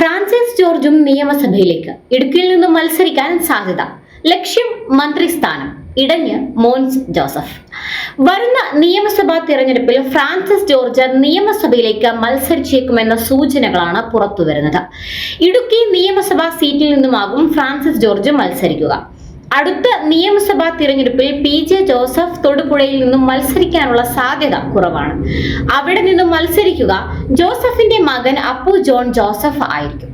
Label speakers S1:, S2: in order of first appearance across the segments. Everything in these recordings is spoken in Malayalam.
S1: ഫ്രാൻസിസ് ജോർജും നിയമസഭയിലേക്ക് ഇടുക്കിയിൽ നിന്നും മത്സരിക്കാൻ സാധ്യത. ലക്ഷ്യം മന്ത്രിസ്ഥാനം. ഇടഞ്ഞ് മോൻസ് ജോസഫ്. വരുന്ന നിയമസഭാ തിരഞ്ഞെടുപ്പിൽ ഫ്രാൻസിസ് ജോർജ് നിയമസഭയിലേക്ക് മത്സരിച്ചേക്കുമെന്ന സൂചനകളാണ് പുറത്തുവരുന്നത്. ഇടുക്കി നിയമസഭാ സീറ്റിൽ നിന്നുമാകും ഫ്രാൻസിസ് ജോർജ് മത്സരിക്കുക. അടുത്ത നിയമസഭാ തിരഞ്ഞെടുപ്പിൽ PJ ജോസഫ് തൊടുപുഴയിൽ നിന്നും മത്സരിക്കാനുള്ള സാധ്യത കുറവാണ്. അവിടെ നിന്നും മത്സരിക്കുക ജോസഫിന്റെ മകൻ അപ്പു ജോൺ ജോസഫ് ആയിരിക്കും.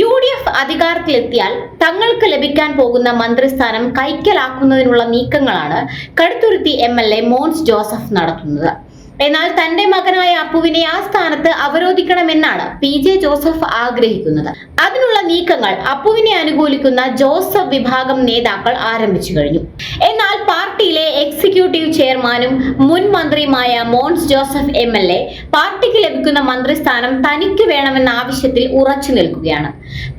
S1: UDF അധികാരത്തിലെത്തിയാൽ തങ്ങൾക്ക് ലഭിക്കാൻ പോകുന്ന മന്ത്രിസ്ഥാനം കൈക്കലാക്കുന്നതിനുള്ള നീക്കങ്ങളാണ് കടുത്തുരുത്തി MLA മോൻസ് ജോസഫ് നടത്തുന്നത്. എന്നാൽ തന്റെ മകനായ അപ്പുവിനെ ആ സ്ഥാനത്ത് അവരോധിക്കണമെന്നാണ് PJ ജോസഫ് ആഗ്രഹിക്കുന്നത്. അതിനുള്ള നീക്കങ്ങൾ അപ്പുവിനെ അനുകൂലിക്കുന്ന ജോസഫ് വിഭാഗം നേതാക്കൾ ആരംഭിച്ചു കഴിഞ്ഞു. എന്നാൽ പാർട്ടിയിലെ എക്സിക്യൂട്ടീവ് ചെയർമാനും മുൻ മന്ത്രിയുമായ മോൻസ് ജോസഫ് MLA പാർട്ടിക്ക് ലഭിക്കുന്ന മന്ത്രിസ്ഥാനം തനിക്ക് വേണമെന്ന ആവശ്യത്തിൽ ഉറച്ചു നിൽക്കുകയാണ്.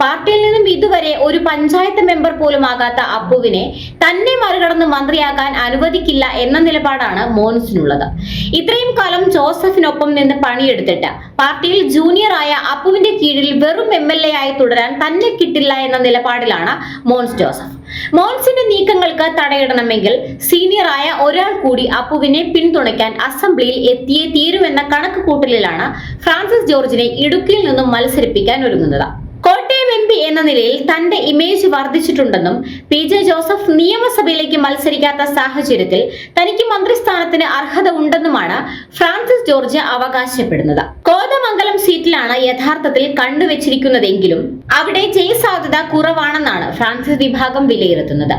S1: പാർട്ടിയിൽ നിന്നും ഇതുവരെ ഒരു പഞ്ചായത്ത് മെമ്പർ പോലും ആകാത്ത അപ്പുവിനെ തന്നെ മറികടന്ന് മന്ത്രിയാകാൻ അനുവദിക്കില്ല എന്ന നിലപാടാണ് മോൻസിനുള്ളത്. ഇത്രയും കാലം ജോസഫിനൊപ്പം നിന്ന് പണിയെടുത്തിട്ട് പാർട്ടിയിൽ ജൂനിയർ ആയ അപ്പുവിന്റെ കീഴിൽ വെറും MLA ആയി തുടരാൻ തന്നെ കിട്ടില്ല എന്ന നിലപാടിലാണ് മോൻസ് ജോസഫ്. മോൻസിന്റെ നീക്കങ്ങൾക്ക് തടയിടണമെങ്കിൽ സീനിയർ ആയ ഒരാൾ കൂടി അപ്പുവിനെ പിന്തുണയ്ക്കാൻ അസംബ്ലിയിൽ എത്തിയേ തീരുമെന്ന കണക്കുകൂട്ടലിലാണ് ഫ്രാൻസിസ് ജോർജിനെ ഇടുക്കിയിൽ നിന്നും മത്സരിപ്പിക്കാൻ ഒരുങ്ങുന്നത്. കോട്ടയം MP എന്ന നിലയിൽ തന്റെ ഇമേജ് വർദ്ധിച്ചിട്ടുണ്ടെന്നും PJ ജോസഫ് നിയമസഭയിലേക്ക് മത്സരിക്കാത്ത സാഹചര്യത്തിൽ തനിക്ക് മന്ത്രിസ്ഥാനത്തിന് അർഹത ഉണ്ടെന്നുമാണ് ഫ്രാൻസിസ് ജോർജ് അവകാശപ്പെടുന്നത്. കോതമംഗലം സീറ്റിലാണ് യഥാർത്ഥത്തിൽ കണ്ടുവച്ചിരിക്കുന്നതെങ്കിലും അവിടെ ജയസാധ്യത കുറവാണെന്നാണ് ഫ്രാൻസിസ് വിഭാഗം വിലയിരുത്തുന്നത്.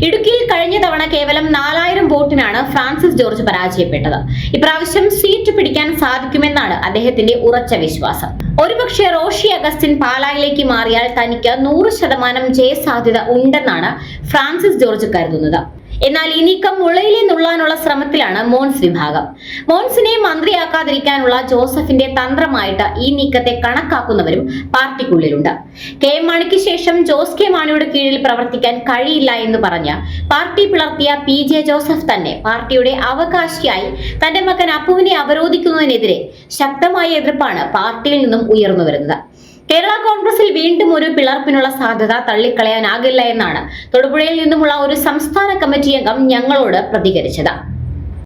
S1: ഇടുക്കിയിൽ കഴിഞ്ഞ തവണ കേവലം 4000 വോട്ടിനാണ് ഫ്രാൻസിസ് ജോർജ് പരാജയപ്പെട്ടത്. ഇപ്രാവശ്യം സീറ്റ് പിടിക്കാൻ സാധിക്കുമെന്നാണ് അദ്ദേഹത്തിന്റെ ഉറച്ച വിശ്വാസം. ഒരുപക്ഷെ റോഷി അഗസ്റ്റിൻ പാലായിലേക്ക് മാറിയാൽ തനിക്ക് 100% ജയസാധ്യത ഉണ്ടെന്നാണ് ഫ്രാൻസിസ് ജോർജ് കരുതുന്നത്. എന്നാൽ ഈ നീക്കം മുളയിലെ നുള്ളാനുള്ള ശ്രമത്തിലാണ് മോൻസ് വിഭാഗം. മോൻസിനെ മന്ത്രിയാക്കാതിരിക്കാനുള്ള ജോസഫിന്റെ തന്ത്രമായിട്ട് ഈ നീക്കത്തെ കണക്കാക്കുന്നവരും പാർട്ടിക്കുള്ളിലുണ്ട്. KM മാണിക്ക് ശേഷം ജോസ് K മാണിയുടെ കീഴിൽ പ്രവർത്തിക്കാൻ കഴിയില്ല എന്ന് പറഞ്ഞ് പാർട്ടി പിളർത്തിയ PJ ജോസഫ് തന്നെ പാർട്ടിയുടെ അവകാശിയായി തന്റെ മകൻ അപ്പുവിനെ അവരോധിക്കുന്നതിനെതിരെ ശക്തമായ എതിർപ്പാണ് പാർട്ടിയിൽ നിന്നും ഉയർന്നു വരുന്നത്. കേരള കോൺഗ്രസിൽ വീണ്ടും ഒരു പിളർപ്പിനുള്ള സാധ്യത തള്ളിക്കളയാനാകില്ല എന്നാണ് തൊടുപുഴയിൽ നിന്നുമുള്ള ഒരു സംസ്ഥാന കമ്മിറ്റി അംഗം ഞങ്ങളോട് പ്രതികരിച്ചത്.